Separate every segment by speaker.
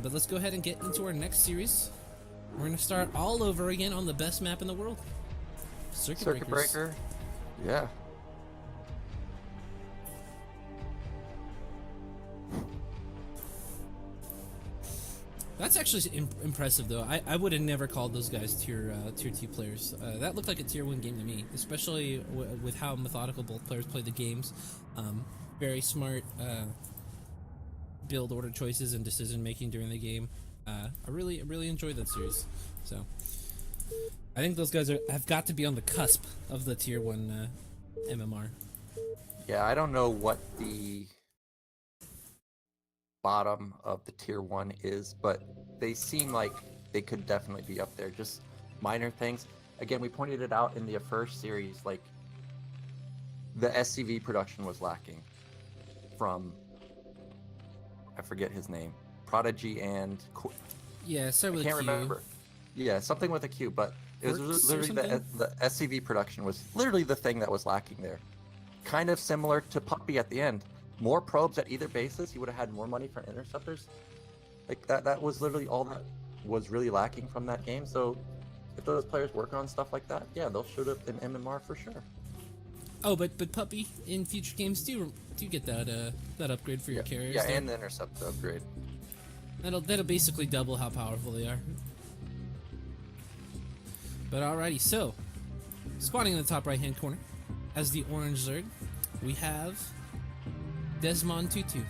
Speaker 1: But let's go ahead and get into our next series. We're going to start all over again on the best map in the world. Circuit
Speaker 2: Breaker. Yeah.
Speaker 1: That's actually impressive, though. I would have never called those guys tier 2 players. That looked like a tier 1 game to me, especially with how methodical both players play the games. Very smart build order choices and decision making during the game. I really enjoyed that series. So I think those guys have got to be on the cusp of the tier 1 MMR.
Speaker 2: Yeah, I don't know what the bottom of the tier 1 is, but they seem like they could definitely be up there. Just minor things. Again, we pointed it out in the first series, like the SCV production was lacking from, I forget his name, Prodigy and
Speaker 1: yeah, sorry,
Speaker 2: I can't remember. Yeah, something with a Q, but it was literally the SCV production was literally the thing that was lacking there. Kind of similar to Puppy at the end. More probes at either bases, he would have had more money for interceptors. Like that was literally all that was really lacking from that game. So if those players work on stuff like that, yeah, they'll shoot up in MMR for sure.
Speaker 1: Oh, but Puppy in future games do get that upgrade for your carriers.
Speaker 2: Yeah, and the intercept upgrade.
Speaker 1: That'll basically double how powerful they are. But alrighty, so spawning in the top right hand corner as the orange Zerg, we have Desmond Tutu.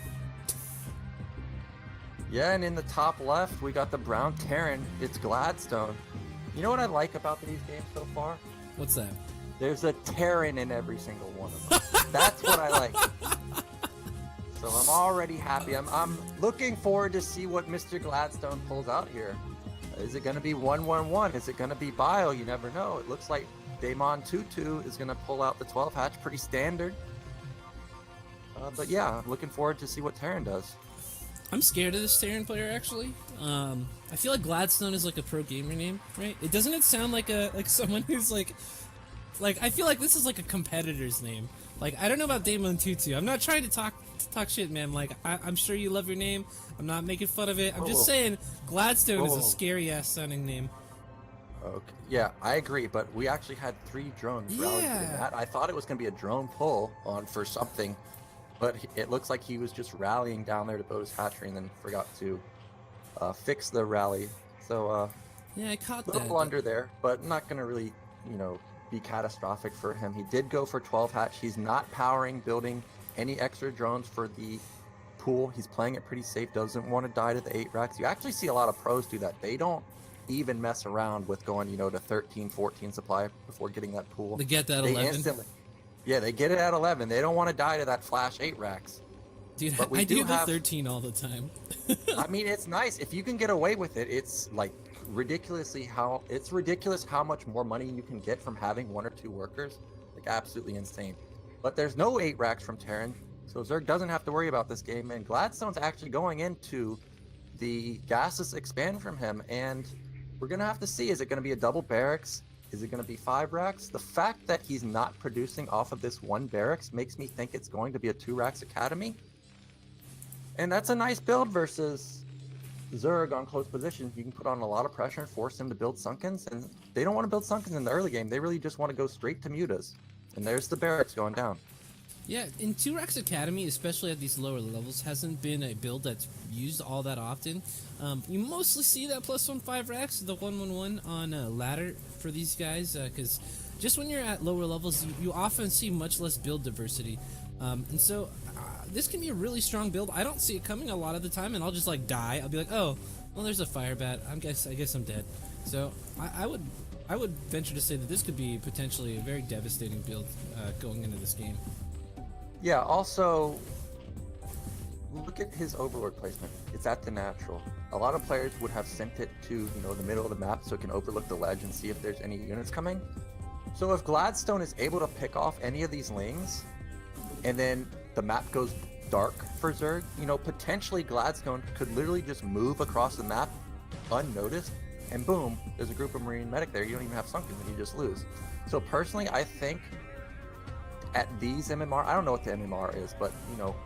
Speaker 2: Yeah, and in the top left, we got the brown Terran. It's Gladstone. You know what I like about these games so far?
Speaker 1: What's that?
Speaker 2: There's a Terran in every single one of them. That's what I like. So I'm already happy. I'm looking forward to see what Mr. Gladstone pulls out here. Is it going to be 1-1-1? Is it going to be Bio? You never know. It looks like Damon Tutu is going to pull out the 12 hatch. Pretty standard. But yeah, I'm looking forward to see what Terran does.
Speaker 1: I'm scared of this Terran player, actually. I feel like Gladstone is like a pro gamer name, right? Doesn't it sound like someone who's like I feel like this is like a competitor's name. Like, I don't know about Damon Tutu. I'm not trying to talk shit, man. Like, I'm sure you love your name. I'm not making fun of it. I'm just saying Gladstone is a scary ass sounding name.
Speaker 2: Okay. Yeah, I agree, but we actually had 3 drones rallying to that. I thought it was going to be a drone pull on for something, but it looks like he was just rallying down there to build his hatchery and then forgot to fix the rally. So,
Speaker 1: yeah, I caught
Speaker 2: that. A little blunder there, but not going to really, be catastrophic for him. He did go for 12 hatch. He's not building any extra drones for the pool. He's playing it pretty safe, doesn't want to die to the 8 racks. You actually see a lot of pros do that. They don't even mess around with going, to 13, 14 supply before getting that pool.
Speaker 1: They get that 11.
Speaker 2: Yeah, they get it at 11. They don't want to die to that flash 8 racks.
Speaker 1: Dude, I do the 13 all the time.
Speaker 2: I mean, it's nice. If you can get away with it, it's like ridiculous how much more money you can get from having 1 or 2 workers. Like, absolutely insane. But there's no 8 racks from Terran, so Zerg doesn't have to worry about this game. And Gladstone's actually going into the gases expand from him, and we're gonna have to see, is it gonna be a double barracks? Is it gonna be 5 racks? The fact that he's not producing off of this 1 barracks makes me think it's going to be a 2 racks academy. And that's a nice build versus Zerg on close position. You can put on a lot of pressure and force him to build Sunkens, and they don't want to build Sunkens in the early game. They really just want to go straight to mutas. And there's the barracks going down.
Speaker 1: Yeah, in 2 Racks Academy, especially at these lower levels, hasn't been a build that's used all that often. You mostly see that +1 5 racks, the 1-1-1 on ladder for these guys, because just when you're at lower levels, you often see much less build diversity. And so this can be a really strong build. I don't see it coming a lot of the time, and I'll just like die. I'll be like, oh, well, there's a fire bat. I guess I'm dead. So I would venture to say that this could be potentially a very devastating build going into this game.
Speaker 2: Yeah, also, look at his overlord placement. It's at the natural. A lot of players would have sent it to, the middle of the map so it can overlook the ledge and see if there's any units coming. So if Gladstone is able to pick off any of these lings, and then the map goes dark for Zerg, potentially Gladstone could literally just move across the map unnoticed, and boom, there's a group of Marine medic there. You don't even have Sunken, and you just lose. So personally, I think at these MMR, I don't know what the MMR is, but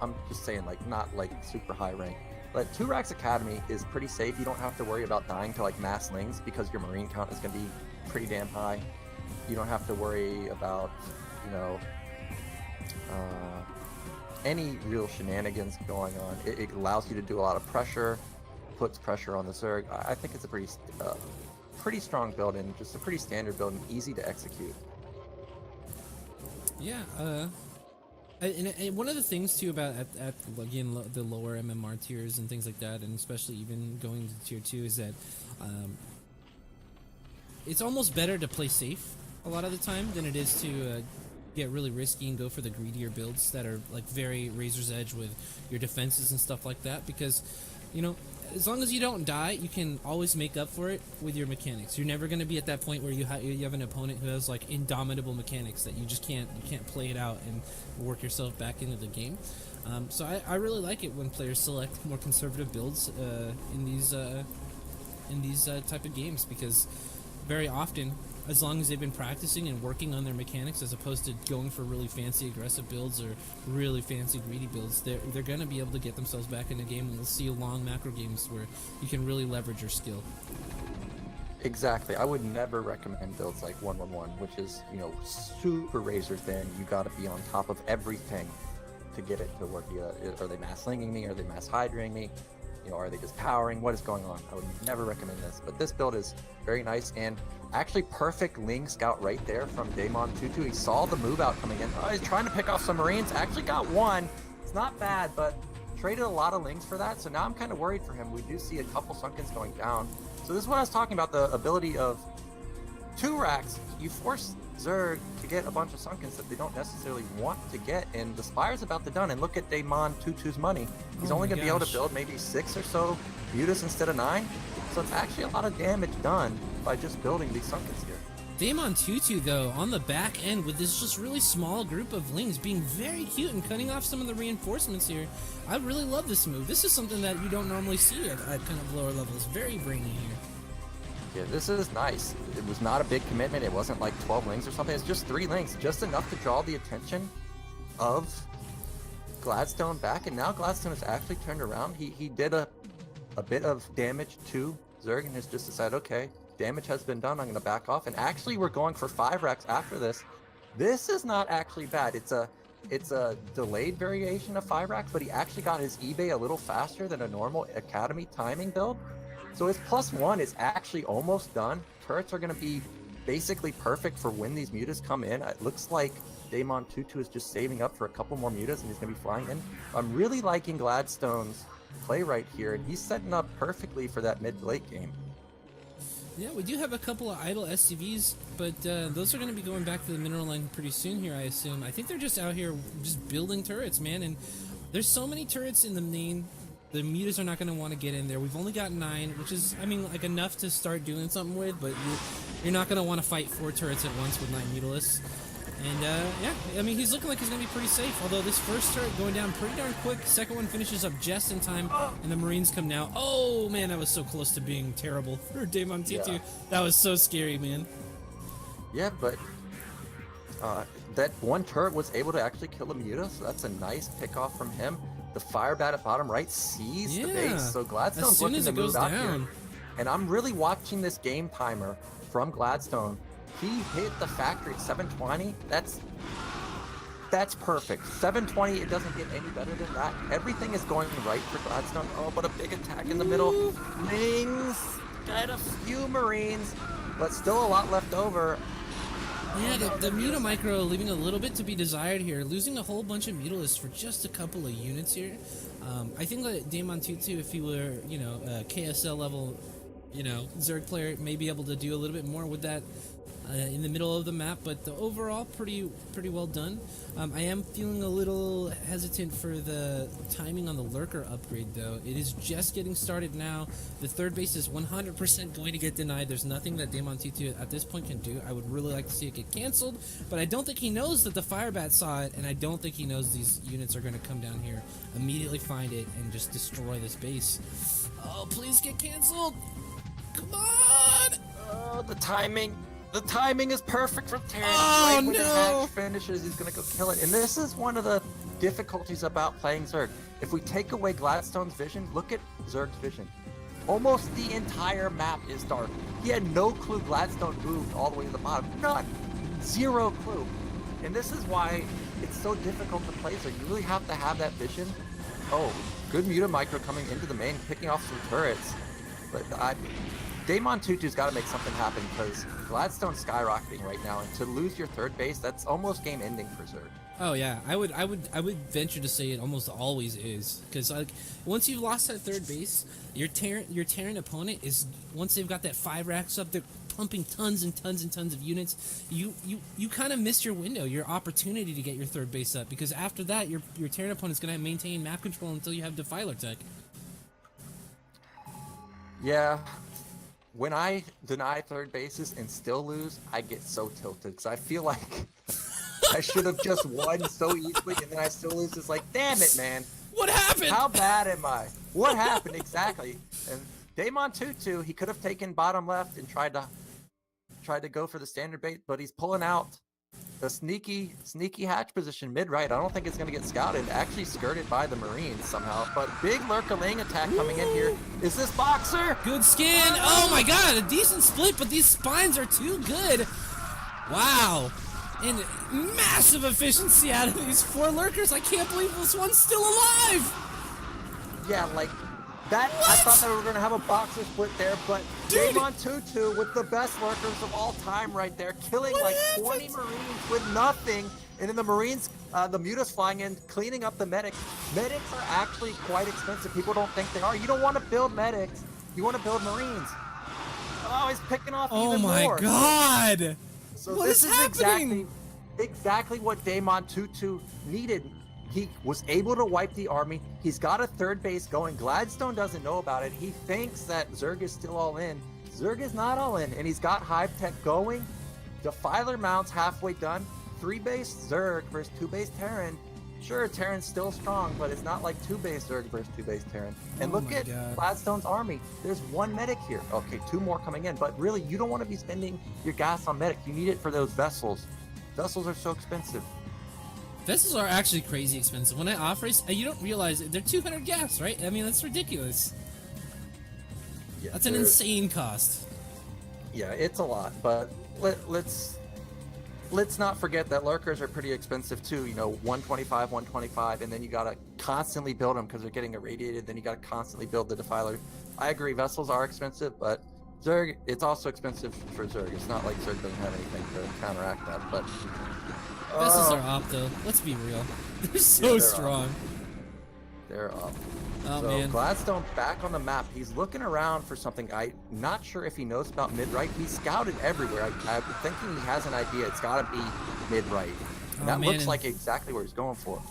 Speaker 2: I'm just saying, like, not like super high rank. But 2-Rax Academy is pretty safe. You don't have to worry about dying to like mass lings because your marine count is going to be pretty damn high. You don't have to worry about, you know, any real shenanigans going on. It allows you to do a lot of pressure, puts pressure on the Zerg. I think it's a pretty strong build and just a pretty standard build and easy to execute.
Speaker 1: Yeah, and one of the things too about at again the lower MMR tiers and things like that, and especially even going to tier 2, is that it's almost better to play safe a lot of the time than it is to get really risky and go for the greedier builds that are like very razor's edge with your defenses and stuff like that, because you know, as long as you don't die, you can always make up for it with your mechanics. You're never going to be at that point where you have an opponent who has like indomitable mechanics that you just can't play it out and work yourself back into the game. So I really like it when players select more conservative builds in these type of games, because very often, as long as they've been practicing and working on their mechanics, as opposed to going for really fancy aggressive builds or really fancy greedy builds, they're going to be able to get themselves back in the game, and we'll see long macro games where you can really leverage your skill.
Speaker 2: Exactly. I would never recommend builds like 111, which is, you know, super razor thin. You got to be on top of everything to get it to work. Are they mass linging me? Are they mass hydraing me? You know, are they just powering? What is going on? I would never recommend this. But this build is very nice and actually perfect Ling Scout right there from Damon Tutu. He saw the move out coming in. Oh, he's trying to pick off some Marines. Actually got one. It's not bad, but traded a lot of Lings for that. So now I'm kind of worried for him. We do see a couple Sunkens going down. So this is what I was talking about, the ability of 2-Rax. You force Zerg to get a bunch of Sunkens that they don't necessarily want to get, and the Spire's about to done. And look at Damon Tutu's money. He's only going to be able to build maybe 6 or so Mutas instead of 9. So it's actually a lot of damage done by just building these Sunkens here.
Speaker 1: Damon Tutu, though, on the back end with this just really small group of Lings being very cute and cutting off some of the reinforcements here. I really love this move. This is something that you don't normally see at kind of lower levels. Very brainy here.
Speaker 2: Yeah, this is nice. It was not a big commitment. It wasn't like 12 Lings or something. It's just 3 Lings, just enough to draw the attention of Gladstone back. And now Gladstone has actually turned around. He did a bit of damage to Zerg and has just decided, okay, damage has been done. I'm going to back off. And actually, we're going for 5-Rax after this. This is not actually bad. It's a delayed variation of 5-Rax, but he actually got his eBay a little faster than a normal Academy timing build. So his +1 is actually almost done. Turrets are going to be basically perfect for when these Mutas come in. It looks like Damon Tutu is just saving up for a couple more Mutas and he's going to be flying in. I'm really liking Gladstone's play right here, and he's setting up perfectly for that mid-late game.
Speaker 1: Yeah, we do have a couple of idle SCVs, but those are going to be going back to the mineral line pretty soon here, I assume. I think they're just out here just building turrets, man, and there's so many turrets in the main. The Mutas are not going to want to get in there. We've only got 9, which is, I mean, like enough to start doing something with, but you're not going to want to fight 4 turrets at once with 9 Mutalisks. And, yeah, I mean, he's looking like he's going to be pretty safe, although this first turret going down pretty darn quick. Second one finishes up just in time, and the Marines come now. Oh, man, that was so close to being terrible for Damon Tutu. Yeah. That was so scary, man.
Speaker 2: Yeah, but that one turret was able to actually kill a Muta, so that's a nice pick off from him. The fire bat at bottom right sees the base, so Gladstone's looking to move out here. And I'm really watching this game timer from Gladstone. He hit the factory at 720. That's perfect. 720, it doesn't get any better than that. Everything is going right for Gladstone. Oh, but a big attack in the middle. Lings got a few Marines, but still a lot left over.
Speaker 1: Yeah, the Muta micro leaving a little bit to be desired here. Losing a whole bunch of Mutalisks for just a couple of units here. I think that Damon Tutu, if he were, you know, a KSL level, you know, Zerg player, may be able to do a little bit more with that in the middle of the map, but the overall pretty well done. I am feeling a little hesitant for the timing on the lurker upgrade, though. It is just getting started now. The third base is 100% going to get denied. There's nothing that Damon Tutu at this point can do. I would really like to see it get canceled, but I don't think he knows that the Firebat saw it, and I don't think he knows these units are going to come down here, immediately find it, and just destroy this base. Oh, please get canceled! Come on!
Speaker 2: Oh, the timing. The timing is perfect for Terran.
Speaker 1: Oh,
Speaker 2: right when
Speaker 1: no.
Speaker 2: the hatch finishes, he's gonna go kill it. And this is one of the difficulties about playing Zerg. If we take away Gladstone's vision, look at Zerg's vision. Almost the entire map is dark. He had no clue Gladstone moved all the way to the bottom. None. Zero clue. And this is why it's so difficult to play Zerg. You really have to have that vision. Oh, good muta micro coming into the main, picking off some turrets. But Daemon Tutu's got to make something happen because Gladstone's skyrocketing right now, and to lose your third base, that's almost game ending for Zerg.
Speaker 1: Oh yeah, I would venture to say it almost always is, because like once you've lost that third base, your Terran opponent is, once they've got that 5 racks up, they're pumping tons and tons and tons of units. You kind of miss your window, your opportunity to get your third base up, because after that your Terran opponent's gonna maintain map control until you have Defiler tech.
Speaker 2: Yeah. When I deny third bases and still lose, I get so tilted because I feel like I should have just won so easily, and then I still lose. It's like, damn it, man.
Speaker 1: What happened?
Speaker 2: How bad am I? What happened exactly? And Daemon Tutu, he could have taken bottom left and tried to go for the standard bait, but he's pulling out the sneaky hatch position mid-right. I don't think it's going to get scouted. Actually skirted by the Marines somehow. But big Lurker-Ling attack coming in here. Is this Boxer?
Speaker 1: Good skin. Oh my god, a decent split, but these spines are too good. Wow. And massive efficiency out of these 4 lurkers. I can't believe this one's still alive.
Speaker 2: Yeah, like that.
Speaker 1: What?
Speaker 2: I thought that we were going to have a Boxer split there, but
Speaker 1: Dude.
Speaker 2: Daemon Tutu with the best lurkers of all time right there, killing like 20 Marines with nothing. And then the Marines, the Muta's flying in, cleaning up the medics. Medics are actually quite expensive. People don't think they are. You don't want to build medics. You want to build Marines. Oh, he's picking off even more.
Speaker 1: Oh my god.
Speaker 2: So
Speaker 1: What
Speaker 2: this
Speaker 1: is
Speaker 2: is
Speaker 1: happening?
Speaker 2: exactly what Daemon Tutu needed. He was able to wipe the army. He's got a third base going. Gladstone doesn't know about it. He thinks that Zerg is still all in. Zerg is not all in, and he's got Hive Tech going. Defiler mounts halfway done. 3-base Zerg versus 2-base Terran. Sure, Terran's still strong, but it's not like 2-base Zerg versus 2-base Terran. And look at Gladstone's army. There's 1 medic here. Okay, 2 more coming in. But really, you don't want to be spending your gas on medic. You need it for those vessels. Vessels are so expensive.
Speaker 1: Vessels are actually crazy expensive. When I off race, you don't realize they're 200 gas, right? I mean, that's ridiculous.
Speaker 2: Yeah,
Speaker 1: That's an insane cost.
Speaker 2: Yeah, it's a lot, but let's not forget that lurkers are pretty expensive too. You know, 125, and then you gotta constantly build them because they're getting irradiated. Then you gotta constantly build the Defiler. I agree, vessels are expensive, but Zerg, it's also expensive for Zerg. It's not like Zerg doesn't have anything to counteract that, but
Speaker 1: Vessels are up though. Let's be real. They're so strong.
Speaker 2: They're up.
Speaker 1: Oh
Speaker 2: So
Speaker 1: man.
Speaker 2: Gladstone back on the map. He's looking around for something. I'm not sure if he knows about mid-right. He's scouted everywhere. I'm thinking he has an idea. It's got to be mid-right.
Speaker 1: Oh,
Speaker 2: That
Speaker 1: man,
Speaker 2: looks
Speaker 1: and
Speaker 2: like exactly where he's going for.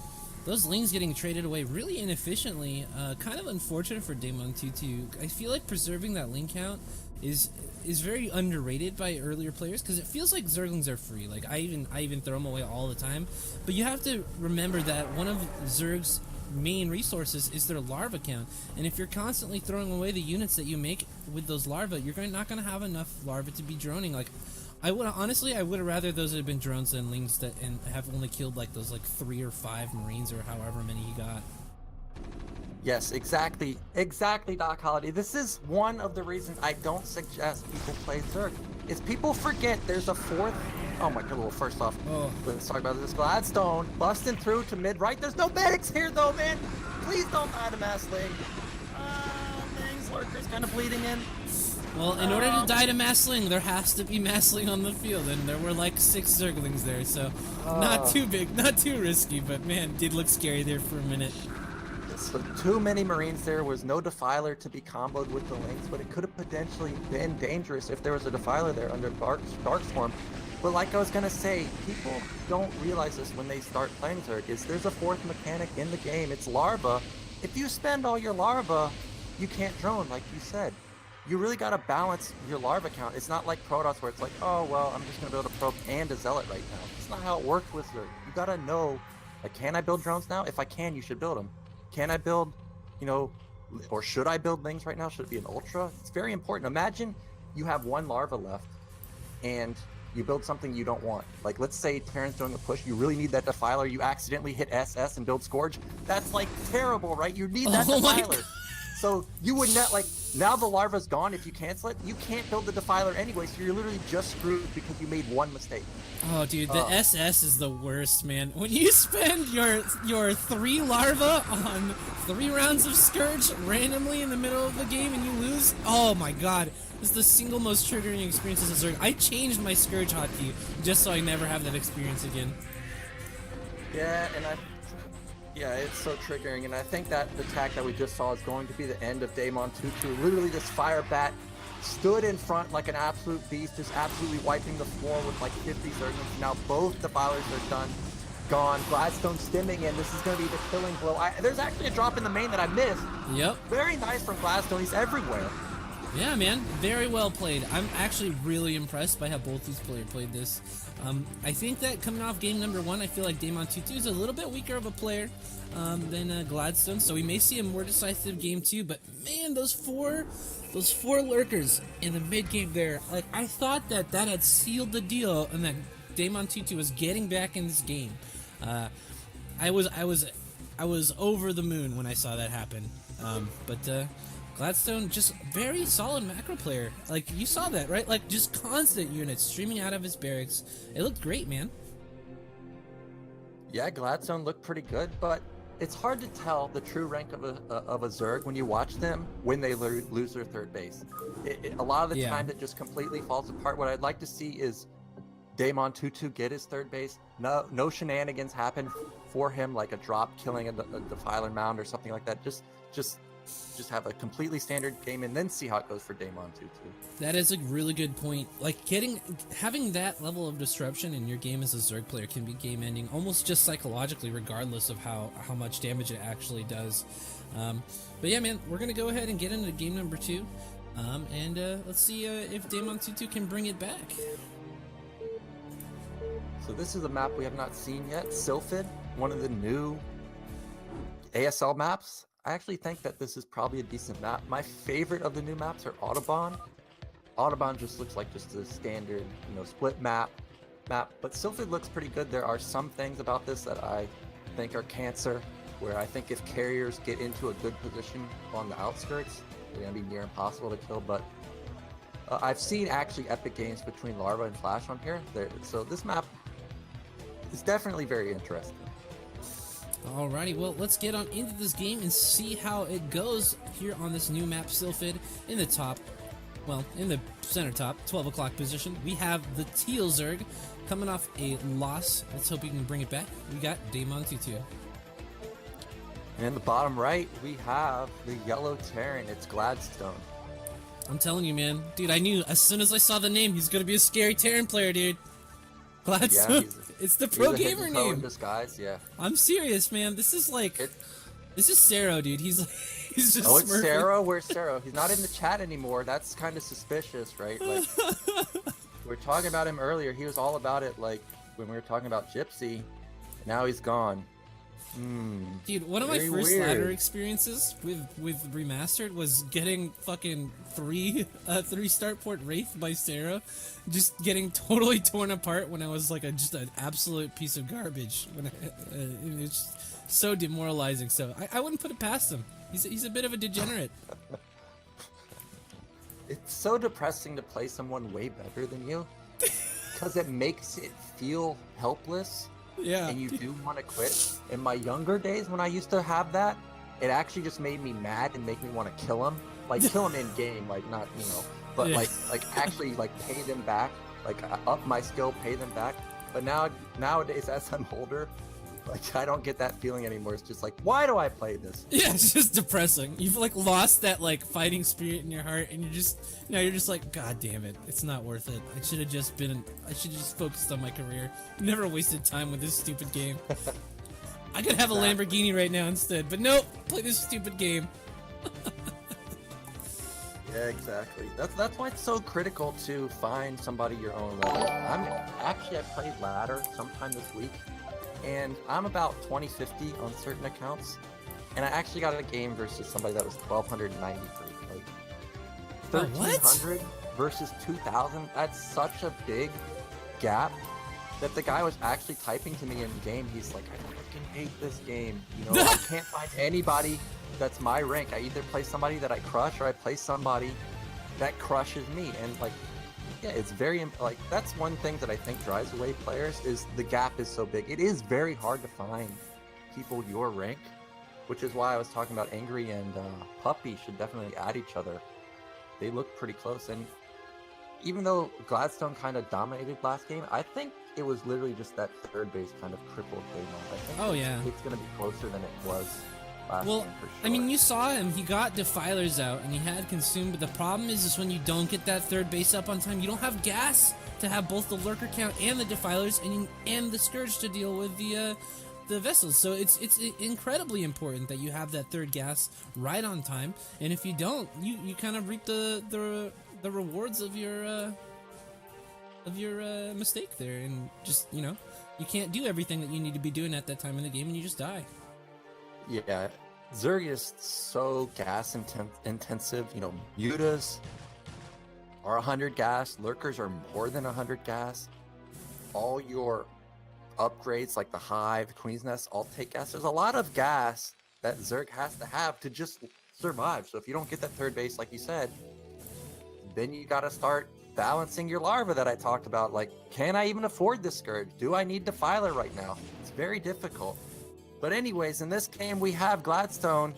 Speaker 1: those lings getting traded away really inefficiently. Kind of unfortunate for Daemon Tutu. I feel like preserving that ling count is very underrated by earlier players because it feels like Zerglings are free. Like I even throw them away all the time. But you have to remember that one of Zerg's main resources is their larva count, and if you're constantly throwing away the units that you make with those larvae, you're not going to have enough larvae to be droning. Like I would have rather those had been drones than lings that and have only killed like those like 3 or 5 Marines or however many he got.
Speaker 2: Yes, exactly, DocHoliday. This is one of the reasons I don't suggest people play Zerg. Is people forget there's a 4th. Oh my god, well, first off, let's talk about this. Gladstone busting through to mid-right. There's no medics here though, man. Please don't die to mass ling. Things lurkers kind of bleeding in.
Speaker 1: Well, in order to die to massling, there has to be massling on the field, and there were like 6 Zerglings there, so not too big, not too risky, but man, did look scary there for a minute.
Speaker 2: So too many Marines there. Was no Defiler to be comboed with the Lings, but it could have potentially been dangerous if there was a Defiler there under Darkstorm. But like I was gonna say, people don't realize this when they start playing Zerg, is there's a 4th mechanic in the game. It's larva. If you spend all your larva, you can't drone, like you said. You really gotta balance your larva count. It's not like Protoss where it's like, oh well, I'm just gonna build a probe and a zealot right now. It's not how it works with Zerg. You gotta know, like, can I build drones now? If I can, you should build them. Can I build, or should I build Lings right now? Should it be an Ultra? It's very important. Imagine you have 1 larva left, and you build something you don't want. Like, let's say Terran's doing a push, you really need that Defiler, you accidentally hit SS and build Scourge. That's like terrible, right? You need that Defiler. So you would not, like, now the larva's gone. If you cancel it, you can't build the Defiler anyway, so you're literally just screwed because you made one mistake.
Speaker 1: Oh, dude, the SS is the worst, man. When you spend your 3 larva on 3 rounds of Scourge randomly in the middle of the game and you lose, oh my god. This is the single most triggering experience as a Zerg. I changed my Scourge hotkey just so I never have that experience again.
Speaker 2: Yeah, yeah, it's so triggering, and I think that the attack that we just saw is going to be the end of Daemon 2-2. Literally, this Fire Bat stood in front like an absolute beast, just absolutely wiping the floor with like 50 Zerglings. Now both Defilers are done, gone. Gladstone stimming in. This is going to be the killing blow. There's actually a drop in the main that I missed.
Speaker 1: Yep.
Speaker 2: Very nice from Gladstone. He's everywhere.
Speaker 1: Yeah, man. Very well played. I'm actually really impressed by how both these players played this. I think that coming off game number 1, I feel like Daemon 2-2 is a little bit weaker of a player than Gladstone, so we may see a more decisive game 2, but man, those four lurkers in the mid game there, like, I thought that had sealed the deal and that Daemon 2-2 was getting back in this game. I was over the moon when I saw that happen. But Gladstone, just very solid macro player. Like, you saw that, right? Like, just constant units streaming out of his barracks. It looked great, man.
Speaker 2: Yeah, Gladstone looked pretty good, but it's hard to tell the true rank of a Zerg when you watch them when they lose their third base. A lot of the time it just completely falls apart. What I'd like to see is Daemon 2-2 get his third base. No shenanigans happen for him, like a drop killing a Defiler mound or something like that. Just have a completely standard game and then see how it goes for Daemon 2-2.
Speaker 1: That is a really good point. Like, having that level of disruption in your game as a Zerg player can be game ending, almost just psychologically, regardless of how much damage it actually does. But yeah, man, we're gonna go ahead and get into game number 2, and let's see if Daemon 2-2 can bring it back.
Speaker 2: So this is a map we have not seen yet. Sylphid, one of the new ASL maps. I actually think that this is probably a decent map. My favorite of the new maps are Audubon. Audubon just looks like just a standard, split map. But Sylphid looks pretty good. There are some things about this that I think are cancer, where I think if carriers get into a good position on the outskirts, they're gonna be near impossible to kill. But I've seen actually epic games between Larva and Flash on here. So this map is definitely very interesting.
Speaker 1: Alrighty, well, let's get on into this game and see how it goes here on this new map, Sylphid. In the center top, 12 o'clock position, we have the Teal Zerg coming off a loss. Let's hope we can bring it back. We got Daemon 2-2.
Speaker 2: And in the bottom right, we have the yellow Terran. It's Gladstone.
Speaker 1: I'm telling you, man. Dude, I knew as soon as I saw the name, he's going to be a scary Terran player, dude. Gladstone. Yeah, it's the pro gamer name.
Speaker 2: In disguise, yeah.
Speaker 1: I'm serious, man. This is Sero, dude. He's just.
Speaker 2: Oh, it's Sero. Where's Sero? He's not in the chat anymore. That's kind of suspicious, right? Like, we were talking about him earlier. He was all about it, like when we were talking about Gypsy. Now he's gone.
Speaker 1: Dude, one of my first ladder experiences with Remastered was getting fucking three starport Wraith by Sarah, just getting totally torn apart when I was like just an absolute piece of garbage. It's so demoralizing. So I wouldn't put it past him. He's a bit of a degenerate.
Speaker 2: It's so depressing to play someone way better than you, because it makes it feel helpless.
Speaker 1: Yeah.
Speaker 2: And you do want to quit. In my younger days, when I used to have that, it actually just made me mad and make me want to kill him. Like, kill him in game, like, not, but like actually, like, pay them back. Like, up my skill, pay them back. But nowadays, as I'm older, like, I don't get that feeling anymore. It's just like, why do I play this?
Speaker 1: Yeah, it's just depressing. You've like lost that like fighting spirit in your heart, and you're just like, God damn it, it's not worth it. I should have just focused on my career. Never wasted time with this stupid game. I could have a Lamborghini right now instead, but nope, play this stupid game.
Speaker 2: Yeah, exactly. That's why it's so critical to find somebody your own level. I played ladder sometime this week. And I'm about 2050 on certain accounts, and I actually got a game versus somebody that was 1293. Like 1300 versus 2000. That's such a big gap that the guy was actually typing to me in game. He's like, I fucking hate this game. You know, I can't find anybody that's my rank. I either play somebody that I crush or I play somebody that crushes me. And like, yeah, it's very, like, that's one thing that I think drives away players is the gap is so big. It is very hard to find people your rank, which is why I was talking about Angry and Puppy should definitely add each other. They look pretty close. And even though Gladstone kind of dominated last game, I think it was literally just that third base kind of crippled Damon. I think it's going to be closer than it was last game for sure.
Speaker 1: I mean, you saw him. He got Defilers out, and he had Consumed, but the problem is when you don't get that third base up on time, you don't have gas to have both the Lurker count and the Defilers, and the Scourge to deal with the vessels. So it's incredibly important that you have that third gas right on time, and if you don't, you kind of reap the rewards of your mistake there, and just, you know, you can't do everything that you need to be doing at that time in the game, and you just die.
Speaker 2: Yeah, Zerg is so gas intensive. You know, mutas are 100 gas, lurkers are more than 100 gas. All your upgrades like the Hive, Queen's Nest, all take gas. There's a lot of gas that Zerg has to have to just survive. So if you don't get that third base, like you said, then you got to start balancing your larva that I talked about. Like, can I even afford this Scourge? Do I need Defiler right now? It's very difficult. But anyways, in this game, we have Gladstone.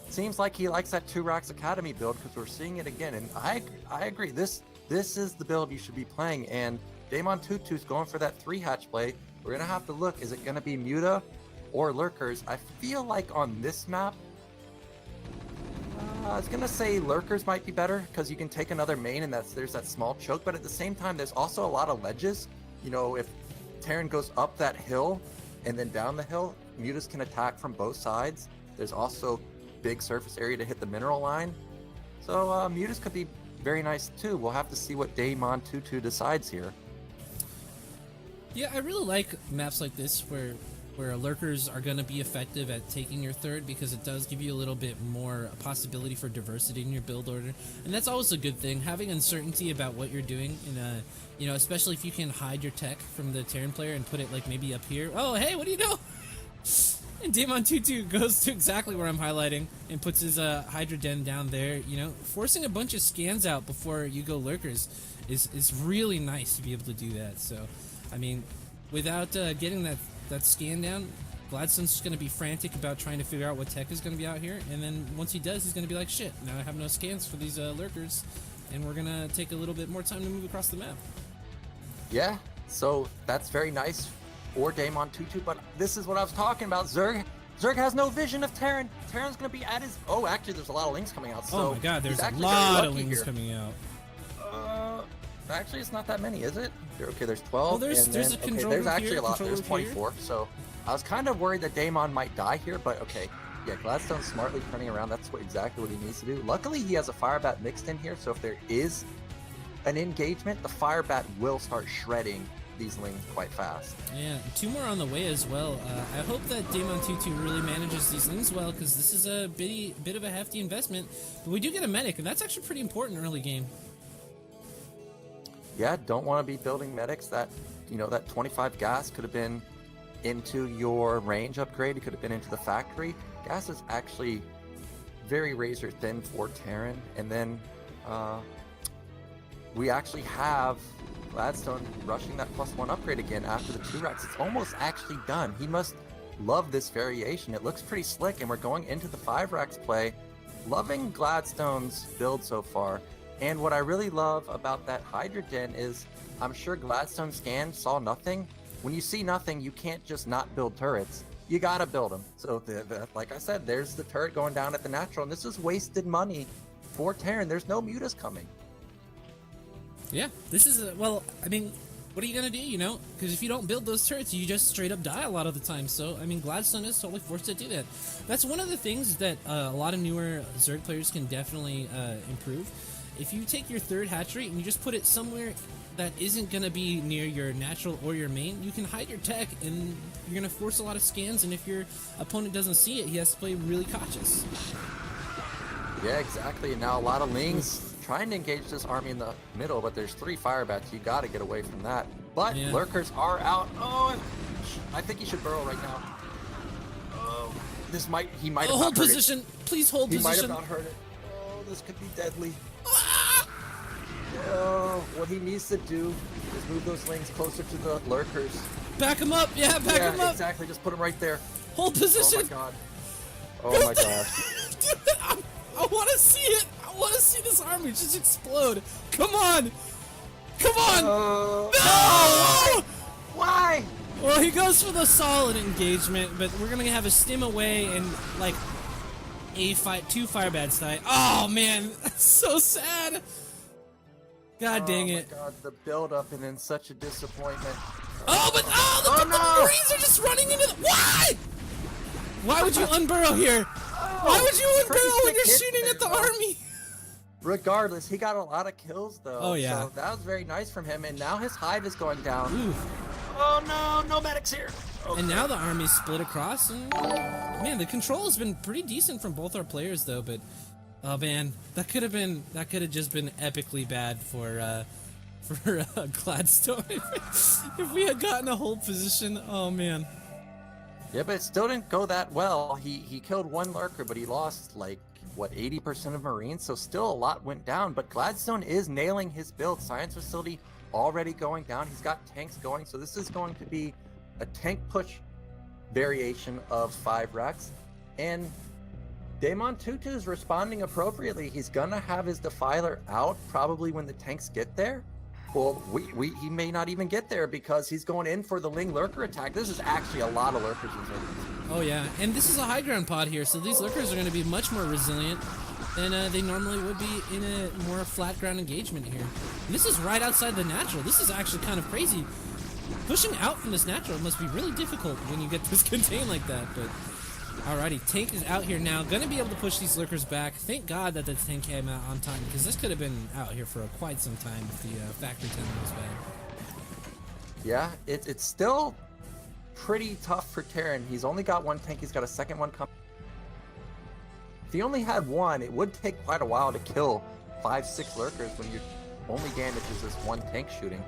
Speaker 2: Seems like he likes that 2-Rax Academy build because we're seeing it again. And I agree. This is the build you should be playing. And Damon Tutu's going for that 3-hatch play. We're going to have to look. Is it going to be Muta or Lurkers? I feel like on this map, I was going to say Lurkers might be better because you can take another main and there's that small choke. But at the same time, there's also a lot of ledges. You know, if Terran goes up that hill and then down the hill, Mutas can attack from both sides. There's also big surface area to hit the mineral line. So Mutas could be very nice too. We'll have to see what Damon Tutu decides here.
Speaker 1: Yeah, I really like maps like this where lurkers are going to be effective at taking your third, because it does give you a little bit more possibility for diversity in your build order, and that's always a good thing. Having uncertainty about what you're doing, in you know, especially if you can hide your tech from the Terran player and put it like maybe up here. Oh, hey, what do you know? And Damon Tutu goes to exactly where I'm highlighting and puts his Hydra Den down there. You know, forcing a bunch of scans out before you go lurkers is really nice to be able to do that. So, I mean, without getting that scan down, Gladstone's just going to be frantic about trying to figure out what tech is going to be out here, and then once he does, he's going to be like, shit, now I have no scans for these lurkers, and we're going to take a little bit more time to move across the map.
Speaker 2: Yeah, so that's very nice for Damon Tutu, but this is what I was talking about. Zerg has no vision of Terran. Terran's going to be at his... Oh, actually, there's a lot of links coming out. So
Speaker 1: oh my god, there's a lot of links coming out.
Speaker 2: Actually, it's not that many, is it? Okay, there's 12.
Speaker 1: Well, there's a controller
Speaker 2: there's actually
Speaker 1: here,
Speaker 2: a lot. There's 24.
Speaker 1: Here.
Speaker 2: So I was kind of worried that Damon might die here, but okay. Yeah, Gladstone's smartly turning around. That's exactly what he needs to do. Luckily, he has a Firebat mixed in here, so if there is an engagement, the Firebat will start shredding these lings quite fast.
Speaker 1: Yeah, 2 more on the way as well. I hope that Damon Tutu really manages these lings well, because this is a bit of a hefty investment. But we do get a medic, and that's actually pretty important early game.
Speaker 2: Yeah, don't want to be building medics. That, you know, that 25 gas could have been into your range upgrade. It could have been into the factory. Gas is actually very razor thin for Terran. And then we actually have Gladstone rushing that +1 upgrade again after the 2-Rax. It's almost actually done. He must love this variation. It looks pretty slick, and we're going into the 5-Rax play. Loving Gladstone's build so far. And what I really love about that Hydra Den is, I'm sure Gladstone scan saw nothing. When you see nothing, you can't just not build turrets. You gotta build them. So, like I said, there's the turret going down at the natural, and this is wasted money for Terran. There's no mutas coming.
Speaker 1: Yeah, this is, well, I mean, what are you gonna do, you know? Because if you don't build those turrets, you just straight up die a lot of the time. So, I mean, Gladstone is totally forced to do that. That's one of the things that a lot of newer Zerg players can definitely improve. If you take your third hatchery and you just put it somewhere that isn't going to be near your natural or your main, you can hide your tech, and you're going to force a lot of scans, and if your opponent doesn't see it, he has to play really cautious.
Speaker 2: Yeah, exactly. And now a lot of lings trying to engage this army in the middle, but there's 3 Firebats. You got to get away from that. But
Speaker 1: Yeah.
Speaker 2: lurkers are out. Oh, I think he should burrow right now. Oh, he might have
Speaker 1: Hold
Speaker 2: not heard
Speaker 1: position. Please hold
Speaker 2: it. He might have
Speaker 1: position.
Speaker 2: not heard it. Oh, this could be deadly.
Speaker 1: Ah!
Speaker 2: Oh, what he needs to do is move those lings closer to the lurkers.
Speaker 1: Back him up. Yeah, back him up.
Speaker 2: Exactly. Just put him right there.
Speaker 1: Hold position.
Speaker 2: Oh my god. Oh my gosh.
Speaker 1: Dude, I want to see it. I want to see this army just explode. Come on. Come on. No!
Speaker 2: Why?
Speaker 1: Well, he goes for the solid engagement, but we're going to have a stim away and like two fire bats die. Oh man, that's so sad. God dang it.
Speaker 2: Oh my god, the build up and then such a disappointment.
Speaker 1: The Marines are just running into the... Why? Why would you unburrow here? Why would you unburrow when you're shooting at the army?
Speaker 2: Regardless, he got a lot of kills though.
Speaker 1: Oh, yeah.
Speaker 2: So that was very nice from him, and now his hive is going down.
Speaker 1: Ooh.
Speaker 2: Oh no, no medics here. Okay.
Speaker 1: And now the army's split across, and man, the control has been pretty decent from both our players though, but oh man, that could have just been epically bad for Gladstone if we had gotten a hold position. Oh man.
Speaker 2: Yeah, but it still didn't go that well. He killed one lurker, but he lost like what 80% of Marines, so still a lot went down. But Gladstone is nailing his build. Science facility already going down. He's got tanks going, so this is going to be a tank push variation of 5 Rex. And Daemon Tutu is responding appropriately. He's gonna have his Defiler out probably when the tanks get there. Well, he may not even get there because he's going in for the Ling Lurker attack. This is actually a lot of lurkers in Zerg.
Speaker 1: Oh yeah, and this is a high ground pod here, so these lurkers are going to be much more resilient than they normally would be in a more flat ground engagement here. And this is right outside the natural. This is actually kind of crazy. Pushing out from this natural must be really difficult when you get this contained like that, but... Alrighty, tank is out here now. Gonna be able to push these lurkers back. Thank God that the tank came out on time, because this could have been out here for quite some time if the factory tenant was bad.
Speaker 2: Yeah, it's still pretty tough for Terran. He's only got one tank. He's got a second one coming. If he only had one, it would take quite a while to kill 5-6 lurkers when your only damage is this one tank shooting.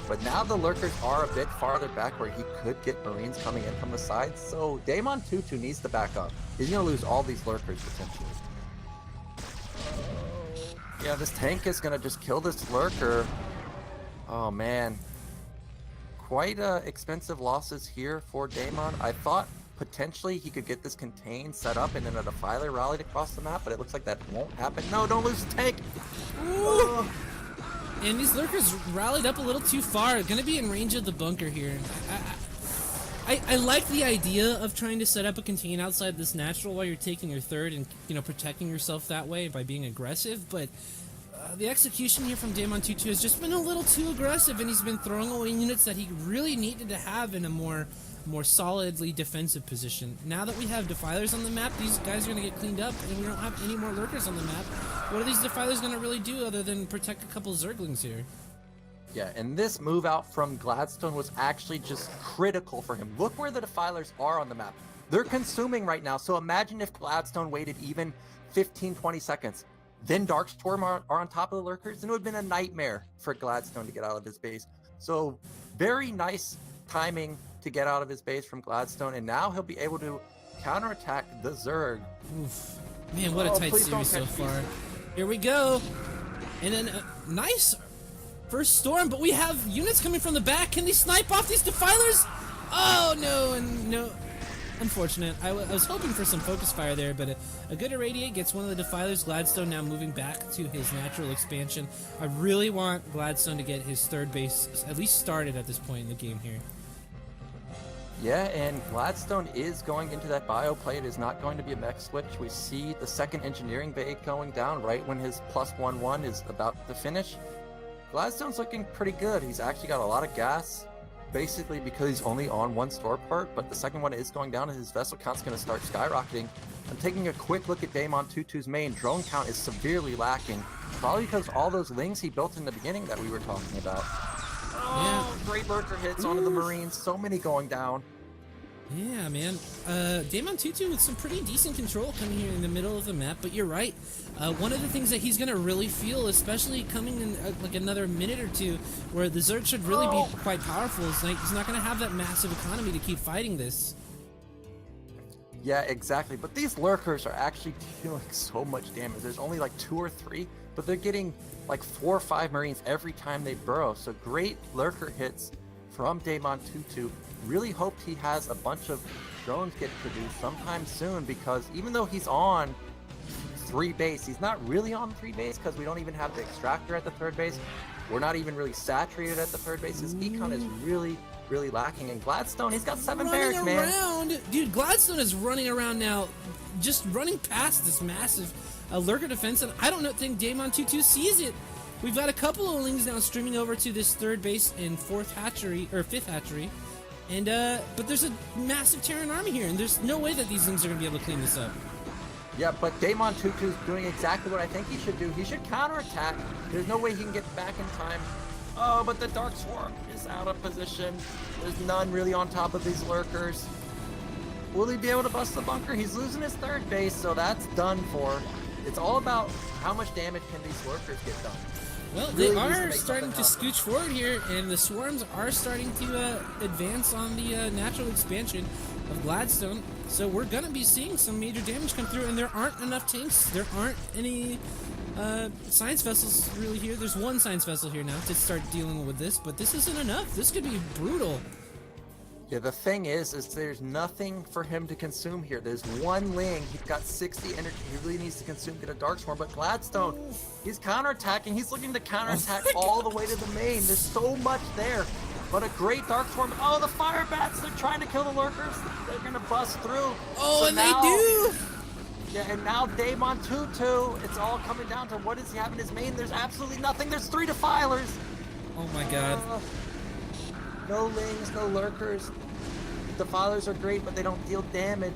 Speaker 2: But now the lurkers are a bit farther back where he could get Marines coming in from the sides. So Daemon Tutu needs to back up. He's going to lose all these lurkers potentially. Yeah, this tank is going to just kill this lurker. Oh man. Quite expensive losses here for Daemon. I thought potentially he could get this contained, set up, and then a Defiler rallied across the map, but it looks like that won't happen. No, don't lose the tank!
Speaker 1: And these lurkers rallied up a little too far. Gonna be in range of the bunker here. I like the idea of trying to set up a contain outside this natural while you're taking your third and, you know, protecting yourself that way by being aggressive, but the execution here from Daemon Tutu has just been a little too aggressive, and he's been throwing away units that he really needed to have in a more solidly defensive position. Now that we have Defilers on the map, these guys are going to get cleaned up, and we don't have any more lurkers on the map. What are these Defilers going to really do other than protect a couple Zerglings here?
Speaker 2: Yeah, and this move out from Gladstone was actually just critical for him. Look where the Defilers are on the map. They're consuming right now, so imagine if Gladstone waited even 15-20 seconds. Then Darkstorm are on top of the lurkers, and it would have been a nightmare for Gladstone to get out of his base. So very nice timing to get out of his base from Gladstone, and now he'll be able to counterattack the Zerg.
Speaker 1: Oof. Man, what a tight series so far. Here we go. And then a nice first storm, but we have units coming from the back. Can they snipe off these Defilers? Oh, no, and no. Unfortunate. I was hoping for some focus fire there, but a good irradiate gets one of the Defilers. Gladstone now moving back to his natural expansion. I really want Gladstone to get his third base at least started at this point in the game here.
Speaker 2: Yeah, and Gladstone is going into that bio play. It is not going to be a mech switch. We see the second engineering bay going down right when his +1/1 is about to finish. Gladstone's looking pretty good. He's actually got a lot of gas, basically because he's only on one store part, but the second one is going down and his vessel count's going to start skyrocketing. I'm taking a quick look at Daemon Tutu's main. Drone count is severely lacking, probably because all those lings he built in the beginning that we were talking about. Oh, great lurker hits onto the Marines. So many going down.
Speaker 1: Yeah, man. Damon Tutu with some pretty decent control coming here in the middle of the map, but you're right. One of the things that he's going to really feel, especially coming in like another minute or two, where the Zerg should really be quite powerful, is like he's not going to have that massive economy to keep fighting this.
Speaker 2: Yeah, exactly. But these lurkers are actually dealing so much damage. There's only like 2 or 3, but they're getting like 4 or 5 Marines every time they burrow. So great lurker hits from Damon Tutu. Really hoped he has a bunch of drones get produced sometime soon, because even though he's on 3 base, he's not really on 3 base because we don't even have the extractor at the 3rd base. We're not even really saturated at the 3rd base. His econ is really lacking. And Gladstone, he's got 7 barracks, man.
Speaker 1: Dude, Gladstone is running around now, just running past this massive lurker defense, and I don't think Damon Tutu sees it. We've got a couple of lings now streaming over to this 3rd base and 5th hatchery. And but there's a massive Terran army here, and there's no way that these things are going to be able to clean this up.
Speaker 2: Yeah, but Damon Tutu's doing exactly what I think he should do. He should counterattack. There's no way he can get back in time. Oh, but the Dark Swarm is out of position. There's none really on top of these lurkers. Will he be able to bust the bunker? He's losing his 3rd base, so that's done for. It's all about how much damage can these lurkers get done.
Speaker 1: Well, they are starting to scooch forward here, and the swarms are starting to advance on the natural expansion of Gladstone. So we're going to be seeing some major damage come through, and there aren't enough tanks. There aren't any science vessels really here. There's 1 science vessel here now to start dealing with this, but this isn't enough. This could be brutal.
Speaker 2: Yeah, the thing is there's nothing for him to consume here. There's 1 ling. He's got 60 energy. He really needs to consume, get a Dark Swarm. But Gladstone, he's counterattacking. He's looking to counterattack all the way to the main. There's so much there. But a great Dark Swarm. Oh, the Fire Bats. They're trying to kill the lurkers. They're going to bust through.
Speaker 1: Oh,
Speaker 2: so
Speaker 1: and
Speaker 2: now,
Speaker 1: they do.
Speaker 2: Yeah, and now Damon Tutu. It's all coming down to what does he have in his main. There's absolutely nothing. There's 3 defilers.
Speaker 1: Oh, my God.
Speaker 2: No lings, no lurkers. Defilers are great, but they don't deal damage.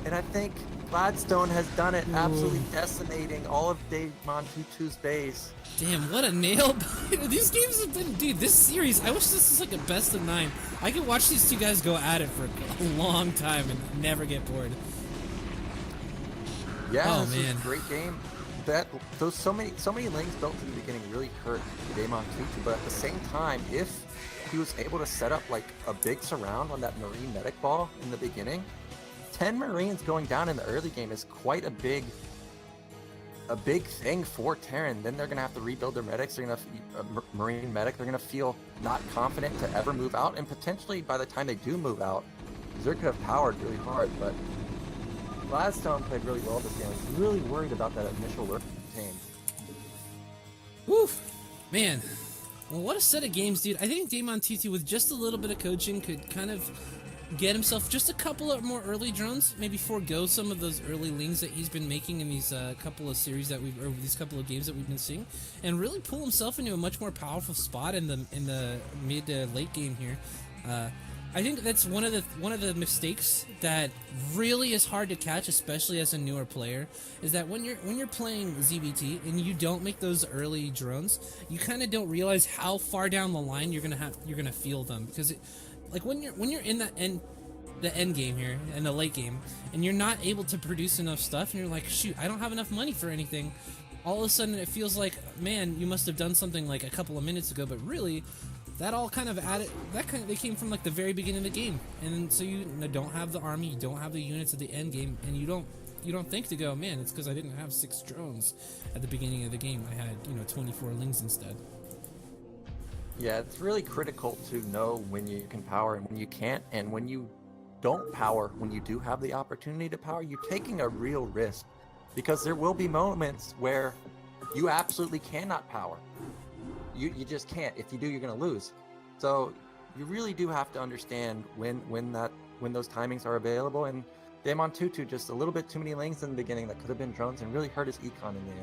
Speaker 2: And I think Gladstone has done it, absolutely decimating all of Damon Tutu's base.
Speaker 1: Damn, what a nail biter. These games have been, dude, this series, I wish this was like a best of 9. I could watch these 2 guys go at it for a long time and never get bored.
Speaker 2: Yeah,
Speaker 1: this
Speaker 2: is a great game. Those so many lings built in the beginning really hurt Damon Tutu, but at the same time, if he was able to set up like a big surround on that Marine medic ball in the beginning, 10 Marines going down in the early game is quite a big thing for Terran. Then they're gonna have to rebuild their medics. They're gonna Marine medic. They're gonna feel not confident to ever move out, and potentially by the time they do move out, Zerg could have powered really hard. But Gladstone played really well this game. I was really worried about that initial lurk contain.
Speaker 1: Woof, man. Well, what a set of games, dude. I think Damon Tutu, with just a little bit of coaching, could kind of get himself just a couple of more early drones, maybe forego some of those early lings that he's been making in these couple of series or these couple of games that we've been seeing, and really pull himself into a much more powerful spot in the mid to late game here. I think that's one of the mistakes that really is hard to catch, especially as a newer player, is that when you're playing ZBT and you don't make those early drones, you kind of don't realize how far down the line you're gonna feel them, because like when you're in the end game here in the late game and you're not able to produce enough stuff and you're like, shoot, I don't have enough money for anything. All of a sudden it feels like, man, you must have done something like a couple of minutes ago, but really that all kind of they came from like the very beginning of the game. And so you don't have the army, you don't have the units at the end game, and you don't think to go, man, it's because I didn't have 6 drones at the beginning of the game. I had 24 lings instead.
Speaker 2: Yeah, it's really critical to know when you can power and when you can't, and when you don't power, when you do have the opportunity to power, you're taking a real risk, because there will be moments where you absolutely cannot power. You just can't. If you do, you're going to lose. So you really do have to understand when those timings are available. And Damon Tutu, just a little bit too many lings in the beginning that could have been drones and really hurt his econ in the end.